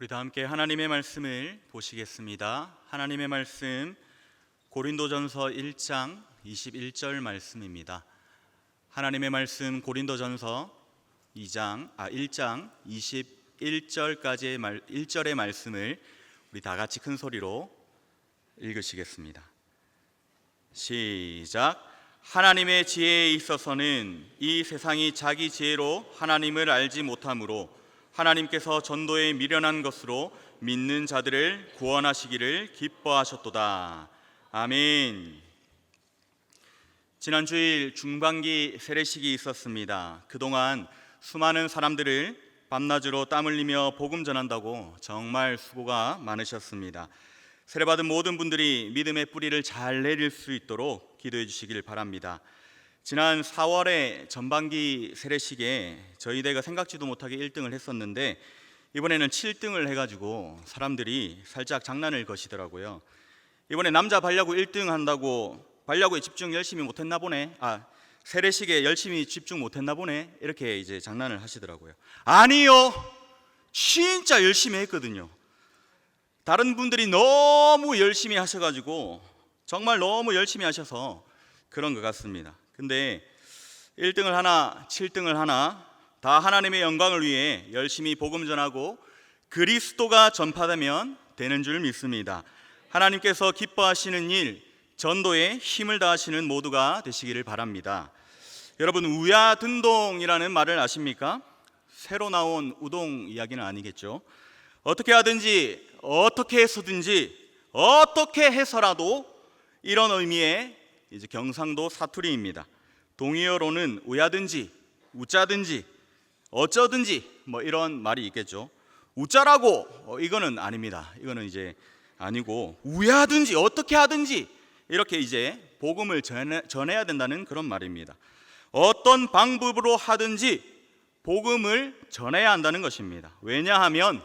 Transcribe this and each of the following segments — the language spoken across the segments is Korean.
우리 다 함께 하나님의 말씀을 보시겠습니다. 하나님의 말씀 고린도전서 1장 21절 말씀입니다. 하나님의 말씀 고린도전서 1장 21절까지의 1절의 말씀을 우리 다 같이 큰 소리로 읽으시겠습니다. 시작. 하나님의 지혜에 있어서는 이 세상이 자기 지혜로 하나님을 알지 못하므로 하나님께서 전도에 미련한 것으로 믿는 자들을 구원하시기를 기뻐하셨도다. 아멘. 지난 주일 중반기 세례식이 있었습니다. 그동안 수많은 사람들을 밤낮으로 땀 흘리며 복음 전한다고 정말 수고가 많으셨습니다. 세례받은 모든 분들이 믿음의 뿌리를 잘 내릴 수 있도록 기도해 주시길 바랍니다. 지난 4월에 전반기 세례식에 저희 대가 생각지도 못하게 1등을 했었는데 이번에는 7등을 해가지고 사람들이 살짝 장난을 거시더라고요. 이번에 남자 반려구 1등 한다고 반려구에 집중 열심히 못했나 보네, 세례식에 열심히 집중 못했나 보네, 이렇게 이제 장난을 하시더라고요. 아니요, 진짜 열심히 했거든요. 다른 분들이 너무 열심히 하셔가지고 정말 너무 열심히 하셔서 그런 것 같습니다. 근데 1등을 하나 7등을 하나 다 하나님의 영광을 위해 열심히 복음 전하고 그리스도가 전파되면 되는 줄 믿습니다. 하나님께서 기뻐하시는 일, 전도에 힘을 다하시는 모두가 되시기를 바랍니다. 여러분, 우야든동이라는 말을 아십니까? 새로 나온 우동 이야기는 아니겠죠. 어떻게 하든지 어떻게 해서든지 어떻게 해서라도, 이런 의미의 이제 경상도 사투리입니다. 동의어로는 우야든지 우짜든지 어쩌든지 이런 말이 있겠죠. 우짜라고 이거는 아닙니다. 이거는 이제 아니고 우야든지 어떻게 하든지 이렇게 이제 복음을 전해야 된다는 그런 말입니다. 어떤 방법으로 하든지 복음을 전해야 한다는 것입니다. 왜냐하면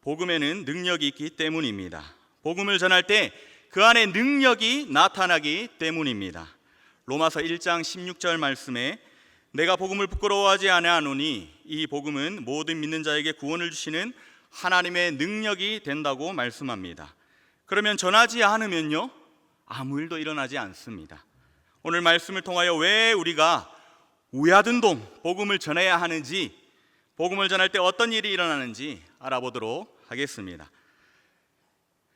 복음에는 능력이 있기 때문입니다. 복음을 전할 때 그 안에 능력이 나타나기 때문입니다. 로마서 1장 16절 말씀에 내가 복음을 부끄러워하지 아니하노니 이 복음은 모든 믿는 자에게 구원을 주시는 하나님의 능력이 된다고 말씀합니다. 그러면 전하지 않으면요, 아무 일도 일어나지 않습니다. 오늘 말씀을 통하여 왜 우리가 우야든동 복음을 전해야 하는지, 복음을 전할 때 어떤 일이 일어나는지 알아보도록 하겠습니다.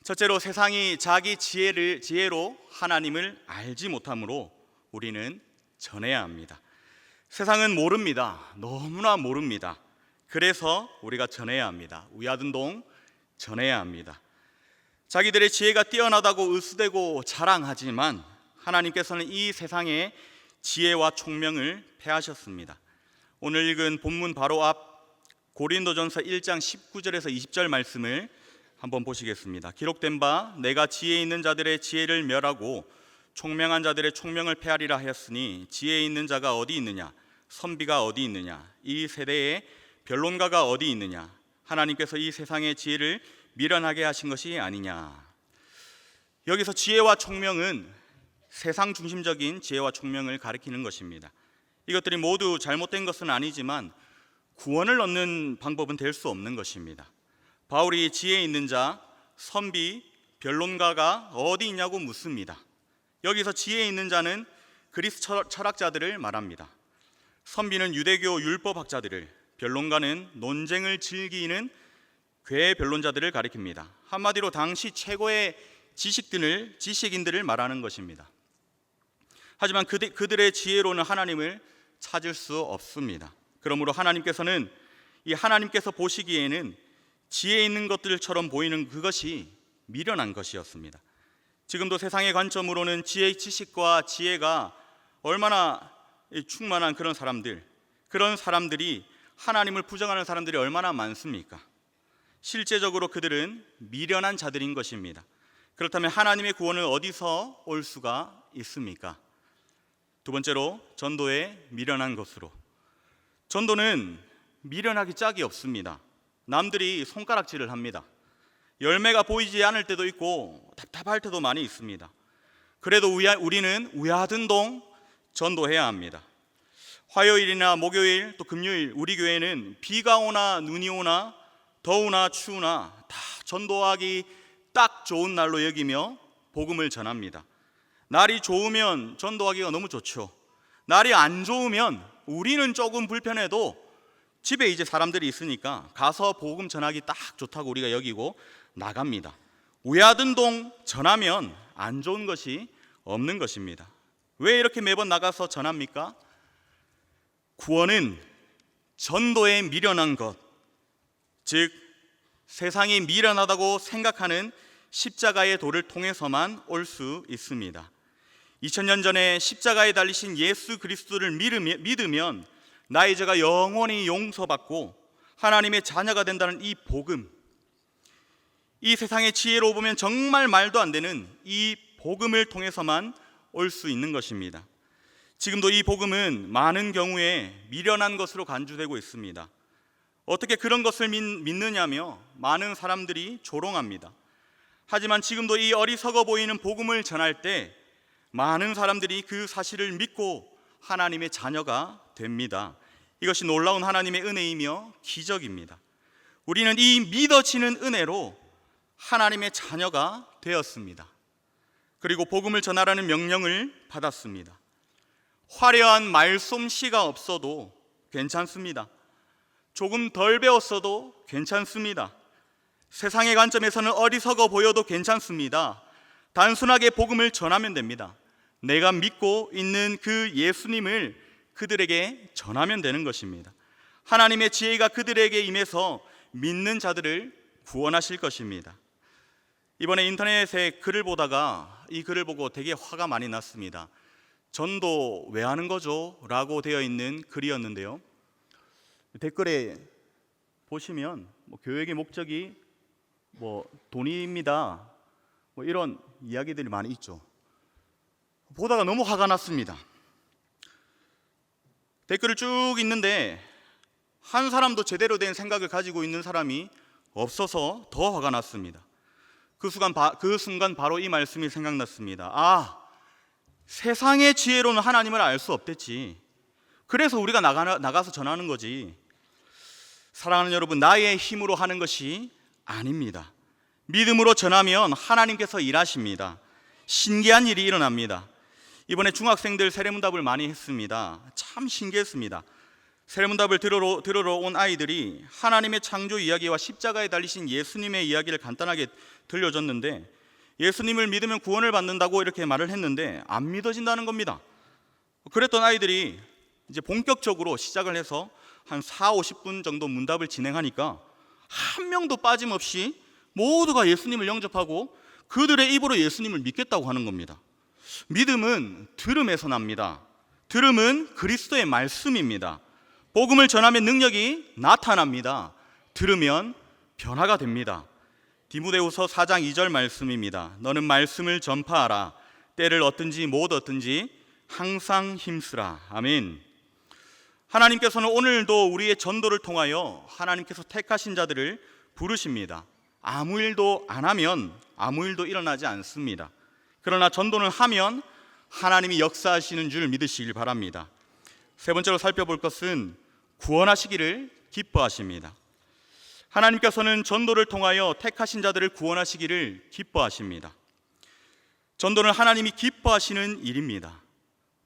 첫째로, 세상이 자기 지혜로 하나님을 알지 못하므로 우리는 전해야 합니다. 세상은 모릅니다. 너무나 모릅니다. 그래서 우리가 전해야 합니다. 우야든동 전해야 합니다. 자기들의 지혜가 뛰어나다고 으스대고 자랑하지만 하나님께서는 이 세상의 지혜와 총명을 패하셨습니다. 오늘 읽은 본문 바로 앞 고린도전서 1장 19절에서 20절 말씀을 한번 보시겠습니다. 기록된 바 내가 지혜 있는 자들의 지혜를 멸하고 총명한 자들의 총명을 패하리라 하였으니 지혜 있는 자가 어디 있느냐, 선비가 어디 있느냐, 이 세대에 변론가가 어디 있느냐, 하나님께서 이 세상의 지혜를 미련하게 하신 것이 아니냐. 여기서 지혜와 총명은 세상 중심적인 지혜와 총명을 가리키는 것입니다. 이것들이 모두 잘못된 것은 아니지만 구원을 얻는 방법은 될 수 없는 것입니다. 바울이 지혜 있는 자, 선비, 변론가가 어디 있냐고 묻습니다. 여기서 지혜 있는 자는 그리스 철학자들을 말합니다. 선비는 유대교 율법학자들을, 변론가는 논쟁을 즐기는 괴 변론자들을 가리킵니다. 한마디로 당시 최고의 지식인들을 말하는 것입니다. 하지만 그들의 지혜로는 하나님을 찾을 수 없습니다. 그러므로 하나님께서는 하나님께서 보시기에는 지혜 있는 것들처럼 보이는 그것이 미련한 것이었습니다. 지금도 세상의 관점으로는 지식과 지혜가 얼마나 충만한 그런 사람들이 하나님을 부정하는 사람들이 얼마나 많습니까? 실제적으로 그들은 미련한 자들인 것입니다. 그렇다면 하나님의 구원은 어디서 올 수가 있습니까? 두 번째로, 전도에 미련한 것으로. 전도는 미련하기 짝이 없습니다. 남들이 손가락질을 합니다. 열매가 보이지 않을 때도 있고 답답할 때도 많이 있습니다. 그래도 우리는 우야든동 전도해야 합니다. 화요일이나 목요일 또 금요일 우리 교회는 비가 오나 눈이 오나 더우나 추우나 다 전도하기 딱 좋은 날로 여기며 복음을 전합니다. 날이 좋으면 전도하기가 너무 좋죠. 날이 안 좋으면 우리는 조금 불편해도 집에 이제 사람들이 있으니까 가서 복음 전하기 딱 좋다고 우리가 여기고 나갑니다. 우야든동 전하면 안 좋은 것이 없는 것입니다. 왜 이렇게 매번 나가서 전합니까? 구원은 전도에 미련한 것, 즉 세상이 미련하다고 생각하는 십자가의 도를 통해서만 올 수 있습니다. 2000년 전에 십자가에 달리신 예수 그리스도를 믿으면 나의 죄가 영원히 용서받고 하나님의 자녀가 된다는 이 복음, 이 세상의 지혜로 보면 정말 말도 안 되는 이 복음을 통해서만 올 수 있는 것입니다. 지금도 이 복음은 많은 경우에 미련한 것으로 간주되고 있습니다. 어떻게 그런 것을 믿느냐며 많은 사람들이 조롱합니다. 하지만 지금도 이 어리석어 보이는 복음을 전할 때 많은 사람들이 그 사실을 믿고 하나님의 자녀가 됩니다. 이것이 놀라운 하나님의 은혜이며 기적입니다. 우리는 이 믿어지는 은혜로 하나님의 자녀가 되었습니다. 그리고 복음을 전하라는 명령을 받았습니다. 화려한 말솜씨가 없어도 괜찮습니다. 조금 덜 배웠어도 괜찮습니다. 세상의 관점에서는 어리석어 보여도 괜찮습니다. 단순하게 복음을 전하면 됩니다. 내가 믿고 있는 그 예수님을 그들에게 전하면 되는 것입니다. 하나님의 지혜가 그들에게 임해서 믿는 자들을 구원하실 것입니다. 이번에 인터넷에 글을 보다가 이 글을 보고 되게 화가 많이 났습니다. 전도 왜 하는 거죠? 라고 되어 있는 글이었는데요, 댓글에 보시면 교육의 목적이 돈입니다, 이런 이야기들이 많이 있죠. 보다가 너무 화가 났습니다. 댓글을 쭉 읽는데 한 사람도 제대로 된 생각을 가지고 있는 사람이 없어서 더 화가 났습니다. 그 순간 바로 이 말씀이 생각났습니다. 세상의 지혜로는 하나님을 알 수 없댔지. 그래서 우리가 나가서 전하는 거지. 사랑하는 여러분, 나의 힘으로 하는 것이 아닙니다. 믿음으로 전하면 하나님께서 일하십니다. 신기한 일이 일어납니다. 이번에 중학생들 세례문답을 많이 했습니다. 참 신기했습니다. 세례문답을 들으러 온 아이들이 하나님의 창조 이야기와 십자가에 달리신 예수님의 이야기를 간단하게 들려줬는데, 예수님을 믿으면 구원을 받는다고 이렇게 말을 했는데 안 믿어진다는 겁니다. 그랬던 아이들이 이제 본격적으로 시작을 해서 한 40-50분 정도 문답을 진행하니까 한 명도 빠짐없이 모두가 예수님을 영접하고 그들의 입으로 예수님을 믿겠다고 하는 겁니다. 믿음은 들음에서 납니다. 들음은 그리스도의 말씀입니다. 복음을 전하면 능력이 나타납니다. 들으면 변화가 됩니다. 디모데후서 4장 2절 말씀입니다. 너는 말씀을 전파하라. 때를 얻든지 못 얻든지 항상 힘쓰라. 아멘. 하나님께서는 오늘도 우리의 전도를 통하여 하나님께서 택하신 자들을 부르십니다. 아무 일도 안 하면 아무 일도 일어나지 않습니다. 그러나 전도를 하면 하나님이 역사하시는 줄 믿으시길 바랍니다. 세 번째로 살펴볼 것은 구원하시기를 기뻐하십니다. 하나님께서는 전도를 통하여 택하신 자들을 구원하시기를 기뻐하십니다. 전도는 하나님이 기뻐하시는 일입니다.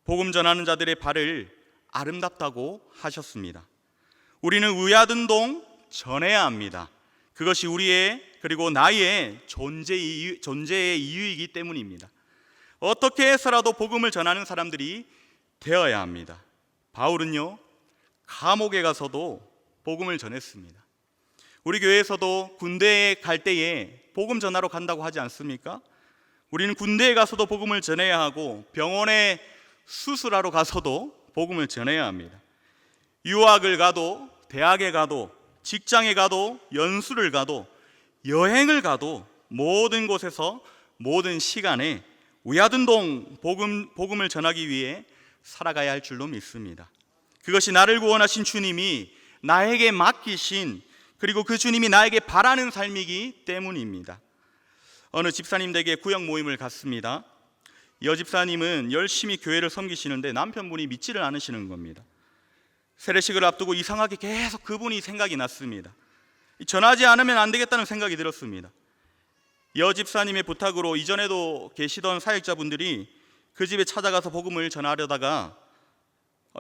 복음 전하는 자들의 발을 아름답다고 하셨습니다. 우리는 위아든동 전해야 합니다. 그것이 우리의 그리고 나의 존재의 이유이기 때문입니다. 어떻게 해서라도 복음을 전하는 사람들이 되어야 합니다. 바울은요, 감옥에 가서도 복음을 전했습니다. 우리 교회에서도 군대에 갈 때에 복음 전하러 간다고 하지 않습니까? 우리는 군대에 가서도 복음을 전해야 하고 병원에 수술하러 가서도 복음을 전해야 합니다. 유학을 가도 대학에 가도 직장에 가도 연수를 가도 여행을 가도 모든 곳에서 모든 시간에 위아든동 복음을 전하기 위해 살아가야 할 줄로 믿습니다. 그것이 나를 구원하신 주님이 나에게 맡기신, 그리고 그 주님이 나에게 바라는 삶이기 때문입니다. 어느 집사님 댁에 구역 모임을 갔습니다. 여집사님은 열심히 교회를 섬기시는데 남편분이 믿지를 않으시는 겁니다. 세례식을 앞두고 이상하게 계속 그분이 생각이 났습니다. 전하지 않으면 안 되겠다는 생각이 들었습니다. 여 집사님의 부탁으로 이전에도 계시던 사역자분들이 그 집에 찾아가서 복음을 전하려다가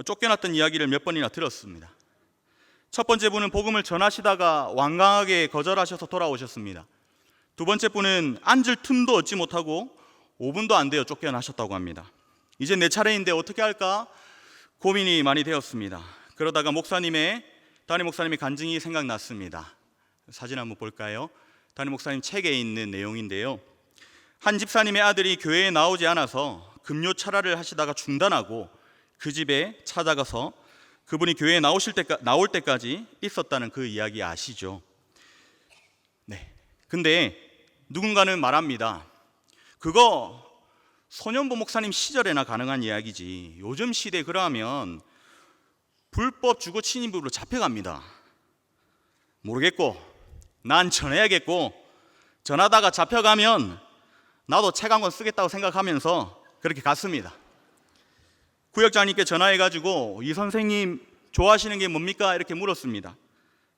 쫓겨났던 이야기를 몇 번이나 들었습니다. 첫 번째 분은 복음을 전하시다가 완강하게 거절하셔서 돌아오셨습니다. 두 번째 분은 앉을 틈도 얻지 못하고 5분도 안 되어 쫓겨나셨다고 합니다. 이제 내 차례인데 어떻게 할까 고민이 많이 되었습니다. 그러다가 담임 목사님의 간증이 생각났습니다. 사진 한번 볼까요? 담임 목사님 책에 있는 내용인데요. 한 집사님의 아들이 교회에 나오지 않아서 금요 철야를 하시다가 중단하고 그 집에 찾아가서 그분이 교회에 나올 때까지 있었다는 그 이야기 아시죠? 네. 근데 누군가는 말합니다. 그거 소년보 목사님 시절에나 가능한 이야기지. 요즘 시대에 그러면 불법 주거 침입으로 잡혀갑니다. 모르겠고 난 전해야겠고 전하다가 잡혀가면 나도 책 한 권 쓰겠다고 생각하면서 그렇게 갔습니다. 구역장님께 전화해가지고 이 선생님 좋아하시는 게 뭡니까? 이렇게 물었습니다.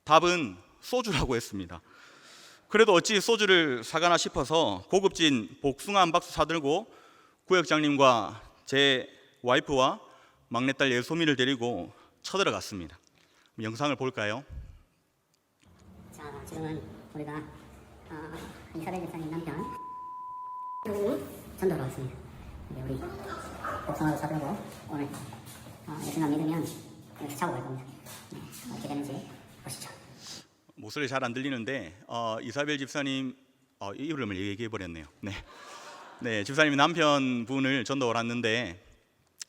답은 소주라고 했습니다. 그래도 어찌 소주를 사가나 싶어서 고급진 복숭아 한 박스 사들고 구역장님과 제 와이프와 막내딸 예소미를 데리고 쳐들어갔습니다. 영상을 볼까요? 자, 지금은 우리가 이사벨 집사님 남편 전도로 왔습니다. 우리 복숭아도 사들고 오늘 예수님 믿으면 이렇게 자고 갈 겁니다. 네, 어떻게 되는지 보시죠. 목소리 잘 안 들리는데 이사벨 집사님 이름을 얘기해 버렸네요. 네, 집사님이 남편분을 전도를 왔는데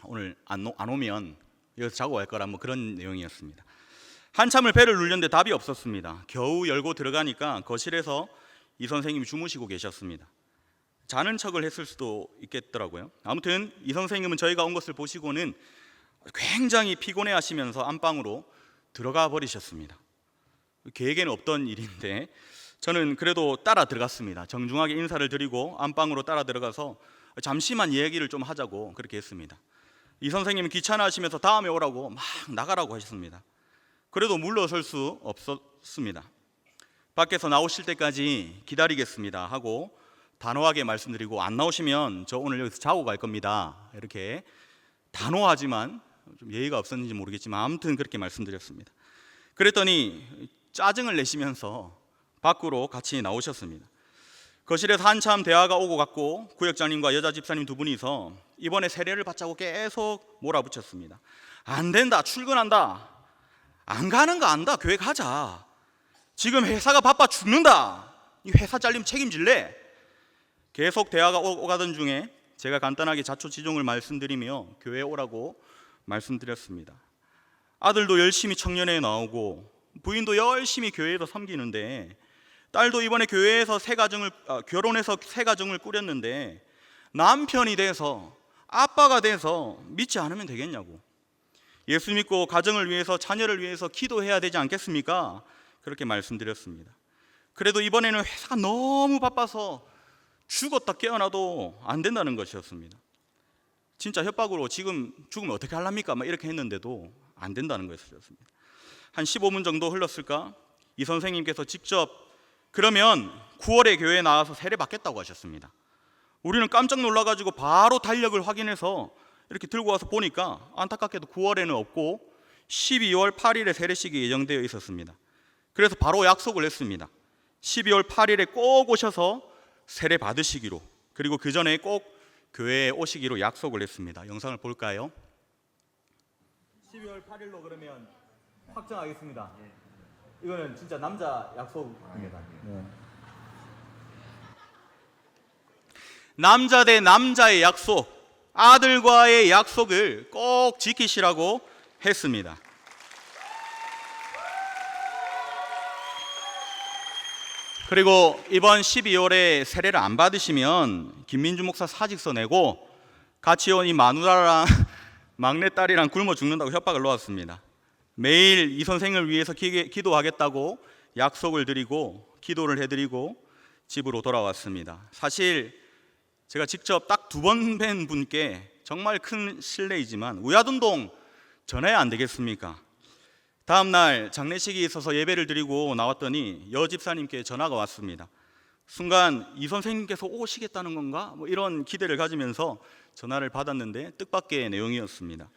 오늘 안 오면 여기서 자고 갈 거라 뭐 그런 내용이었습니다. 한참을 배를 눌렸는데 답이 없었습니다. 겨우 열고 들어가니까 거실에서 이 선생님이 주무시고 계셨습니다. 자는 척을 했을 수도 있겠더라고요. 아무튼 이 선생님은 저희가 온 것을 보시고는 굉장히 피곤해 하시면서 안방으로 들어가 버리셨습니다. 계획에는 없던 일인데 저는 그래도 따라 들어갔습니다. 정중하게 인사를 드리고 안방으로 따라 들어가서 잠시만 얘기를 좀 하자고 그렇게 했습니다. 이 선생님은 귀찮아하시면서 다음에 오라고 막 나가라고 하셨습니다. 그래도 물러설 수 없었습니다. 밖에서 나오실 때까지 기다리겠습니다 하고 단호하게 말씀드리고 안 나오시면 저 오늘 여기서 자고 갈 겁니다. 이렇게 단호하지만 좀 예의가 없었는지 모르겠지만 아무튼 그렇게 말씀드렸습니다. 그랬더니 짜증을 내시면서 밖으로 같이 나오셨습니다. 거실에서 한참 대화가 오고 갔고 구역장님과 여자 집사님 두 분이서 이번에 세례를 받자고 계속 몰아붙였습니다. 안 된다, 출근한다, 안 가는 거 안다, 교회 가자, 지금 회사가 바빠 죽는다, 이 회사 잘리면 책임질래? 계속 대화가 오가던 중에 제가 간단하게 자초지종을 말씀드리며 교회에 오라고 말씀드렸습니다. 아들도 열심히 청년회에 나오고 부인도 열심히 교회에서 섬기는데 딸도 이번에 교회에서 결혼해서 새 가정을 꾸렸는데 남편이 돼서 아빠가 돼서 믿지 않으면 되겠냐고, 예수 믿고 가정을 위해서 자녀를 위해서 기도해야 되지 않겠습니까? 그렇게 말씀드렸습니다. 그래도 이번에는 회사가 너무 바빠서 죽었다 깨어나도 안 된다는 것이었습니다. 진짜 협박으로 지금 죽으면 어떻게 하랍니까? 막 이렇게 했는데도 안 된다는 것이었습니다. 한 15분 정도 흘렀을까? 이 선생님께서 직접 그러면 9월에 교회에 나와서 세례 받겠다고 하셨습니다. 우리는 깜짝 놀라가지고 바로 달력을 확인해서 이렇게 들고 와서 보니까 안타깝게도 9월에는 없고 12월 8일에 세례식이 예정되어 있었습니다. 그래서 바로 약속을 했습니다. 12월 8일에 꼭 오셔서 세례 받으시기로, 그리고 그 전에 꼭 교회에 오시기로 약속을 했습니다. 영상을 볼까요? 12월 8일로 그러면 확정하겠습니다. 이거는 진짜 남자 약속입니다. 네. 남자 대 남자의 약속, 아들과의 약속을 꼭 지키시라고 했습니다. 그리고 이번 12월에 세례를 안 받으시면 김민주 목사 사직서 내고 같이 온 이 마누라랑 막내딸이랑 굶어 죽는다고 협박을 놓았습니다. 매일 이 선생을 위해서 기도하겠다고 약속을 드리고 기도를 해드리고 집으로 돌아왔습니다. 사실 제가 직접 딱 2번 뵌 분께 정말 큰 실례이지만 우야둔동 전해야 안 되겠습니까? 다음 날 장례식이 있어서 예배를 드리고 나왔더니 여 집사님께 전화가 왔습니다. 순간 이 선생님께서 오시겠다는 건가? 뭐 이런 기대를 가지면서 전화를 받았는데 뜻밖의 내용이었습니다.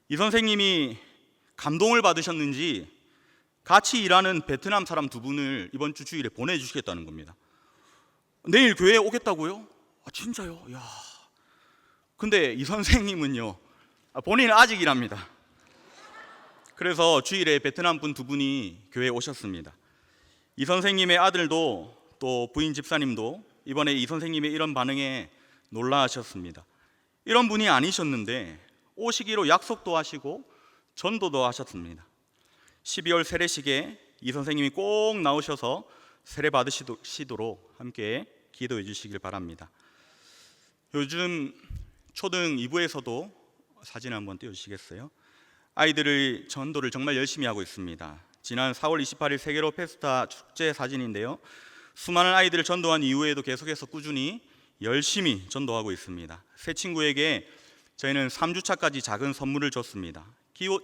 이 선생님이 감동을 받으셨는지 같이 일하는 베트남 사람 두 분을 이번 주 주일에 보내주시겠다는 겁니다. 내일 교회에 오겠다고요? 아, 진짜요? 야. 근데 이 선생님은요, 본인은 아직 일합니다. 그래서 주일에 베트남 분 두 분이 교회에 오셨습니다. 이 선생님의 아들도 또 부인 집사님도 이번에 이 선생님의 이런 반응에 놀라하셨습니다. 이런 분이 아니셨는데 오시기로 약속도 하시고 전도도 하셨습니다. 12월 세례식에 이 선생님이 꼭 나오셔서 세례 받으시도록 함께 기도해 주시길 바랍니다. 요즘 초등 2부에서도 사진 한번 띄워주시겠어요? 아이들의 전도를 정말 열심히 하고 있습니다. 지난 4월 28일 세계로 페스타 축제 사진인데요, 수많은 아이들을 전도한 이후에도 계속해서 꾸준히 열심히 전도하고 있습니다. 새 친구에게 저희는 3주차까지 작은 선물을 줬습니다.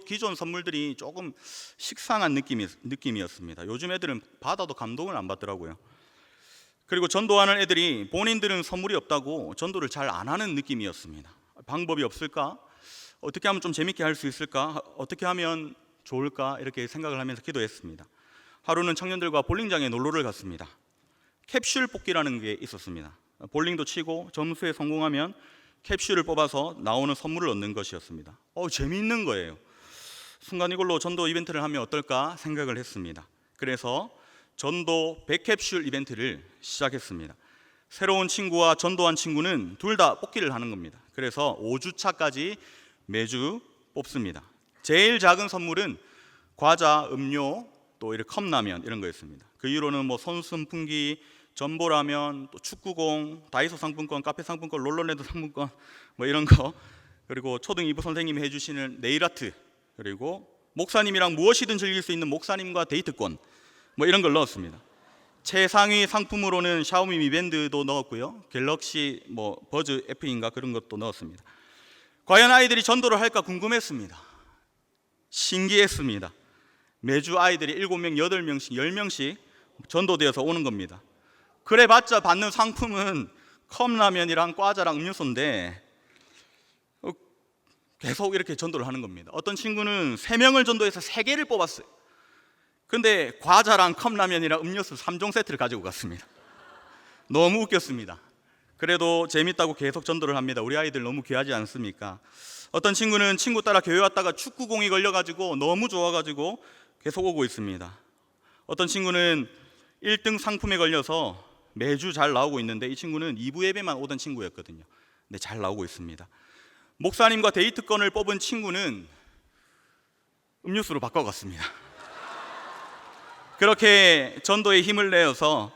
기존 선물들이 조금 식상한 느낌이었습니다. 요즘 애들은 받아도 감동을 안 받더라고요. 그리고 전도하는 애들이 본인들은 선물이 없다고 전도를 잘 안 하는 느낌이었습니다. 방법이 없을까? 어떻게 하면 좀 재밌게 할 수 있을까? 어떻게 하면 좋을까? 이렇게 생각을 하면서 기도했습니다. 하루는 청년들과 볼링장에 놀러를 갔습니다. 캡슐 뽑기라는 게 있었습니다. 볼링도 치고 점수에 성공하면 캡슐을 뽑아서 나오는 선물을 얻는 것이었습니다. 재미있는 거예요. 순간 이걸로 전도 이벤트를 하면 어떨까 생각을 했습니다. 그래서 전도 100캡슐 이벤트를 시작했습니다. 새로운 친구와 전도한 친구는 둘 다 뽑기를 하는 겁니다. 그래서 5주차까지 매주 뽑습니다. 제일 작은 선물은 과자, 음료, 또 이렇게 컵라면 이런 거였습니다. 그 이후로는 손선풍기, 전보라면, 또 축구공, 다이소 상품권, 카페 상품권, 롤러랜드 상품권 이런 거, 그리고 초등 2부 선생님이 해주시는 네일아트, 그리고 목사님이랑 무엇이든 즐길 수 있는 목사님과 데이트권 이런 걸 넣었습니다. 최상위 상품으로는 샤오미 미 밴드도 넣었고요, 갤럭시 버즈 F인가 그런 것도 넣었습니다. 과연 아이들이 전도를 할까 궁금했습니다. 신기했습니다. 매주 아이들이 7명, 8명씩, 10명씩 전도되어서 오는 겁니다. 그래봤자 받는 상품은 컵라면이랑 과자랑 음료수인데 계속 이렇게 전도를 하는 겁니다. 어떤 친구는 3명을 전도해서 3개를 뽑았어요. 근데 과자랑 컵라면이랑 음료수 3종 세트를 가지고 갔습니다. 너무 웃겼습니다. 그래도 재밌다고 계속 전도를 합니다. 우리 아이들 너무 귀하지 않습니까? 어떤 친구는 친구 따라 교회 왔다가 축구공이 걸려가지고 너무 좋아가지고 계속 오고 있습니다. 어떤 친구는 1등 상품에 걸려서 매주 잘 나오고 있는데 이 친구는 2부 예배만 오던 친구였거든요. 근데 잘 나오고 있습니다. 목사님과 데이트권을 뽑은 친구는 음료수로 바꿔갔습니다. 그렇게 전도에 힘을 내어서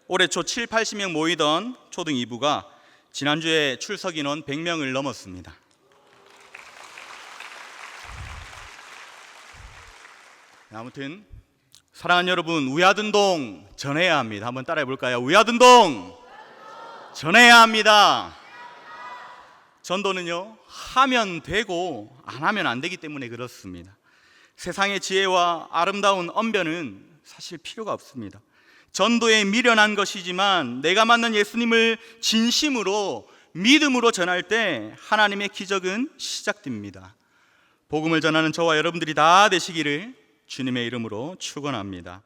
올해 초 7, 80명 모이던 초등 2부가 지난주에 출석 인원 100명을 넘었습니다. 아무튼 사랑하는 여러분, 우야든동 전해야 합니다. 한번 따라해 볼까요? 우야든동 전해야 합니다. 전도는요, 하면 되고 안 하면 안 되기 때문에 그렇습니다. 세상의 지혜와 아름다운 언변은 사실 필요가 없습니다. 전도에 미련한 것이지만 내가 만난 예수님을 진심으로 믿음으로 전할 때 하나님의 기적은 시작됩니다. 복음을 전하는 저와 여러분들이 다 되시기를 주님의 이름으로 축원합니다.